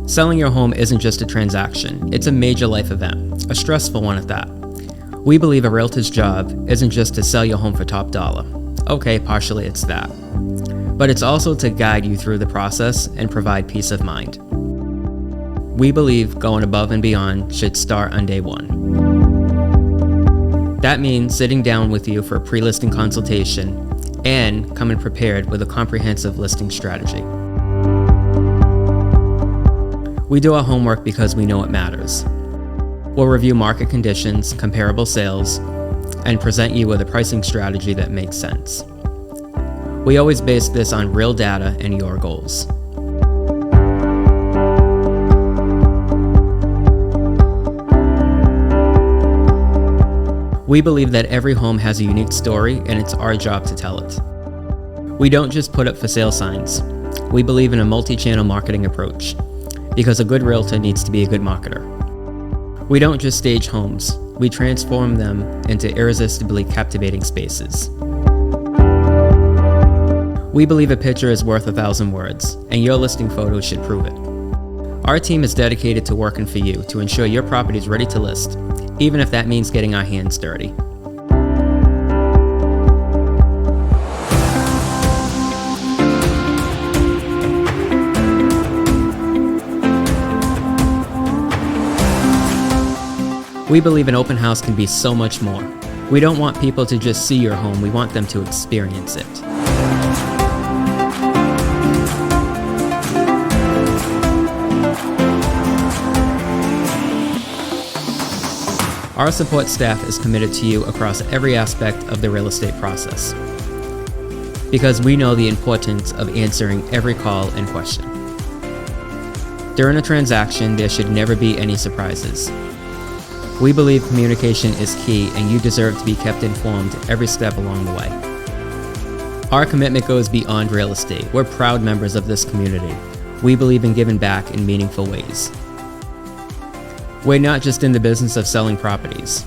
Selling your home isn't just a transaction, it's a major life event, a stressful one at that. We believe a realtor's job isn't just to sell your home for top dollar. Okay, partially it's that. But it's also to guide you through the process and provide peace of mind. We believe going above and beyond should start on day one. That means sitting down with you for a pre-listing consultation and coming prepared with a comprehensive listing strategy. We do our homework because we know it matters. We'll review market conditions, comparable sales, and present you with a pricing strategy that makes sense. We always base this on real data and your goals. We believe that every home has a unique story, and it's our job to tell it. We don't just put up for sale signs. We believe in a multi-channel marketing approach, because a good realtor needs to be a good marketer. We don't just stage homes, we transform them into irresistibly captivating spaces. We believe a picture is worth 1,000 words, and your listing photos should prove it. Our team is dedicated to working for you to ensure your property is ready to list, even if that means getting our hands dirty. We believe an open house can be so much more. We don't want people to just see your home, we want them to experience it. Our support staff is committed to you across every aspect of the real estate process, because we know the importance of answering every call and question. During a transaction, there should never be any surprises. We believe communication is key, and you deserve to be kept informed every step along the way. Our commitment goes beyond real estate. We're proud members of this community. We believe in giving back in meaningful ways. We're not just in the business of selling properties.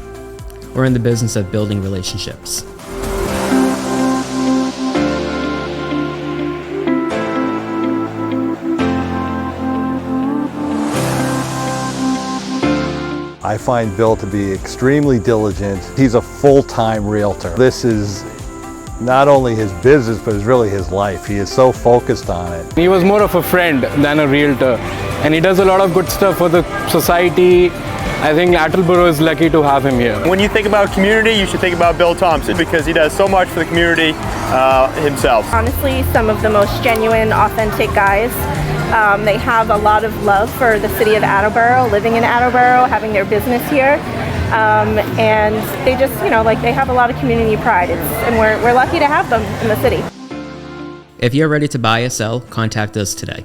We're in the business of building relationships. I find Bill to be extremely diligent. He's a full-time realtor. This is not only his business, but it's really his life. He is so focused on it. He was more of a friend than a realtor, and he does a lot of good stuff for the society. I think Attleboro is lucky to have him here. When you think about community, you should think about Bill Thompson, because he does so much for the community himself. Honestly, some of the most genuine, authentic guys. They have a lot of love for the city of Attleboro, living in Attleboro, having their business here. And they just, they have a lot of community pride, and we're lucky to have them in the city. If you're ready to buy or sell, contact us today.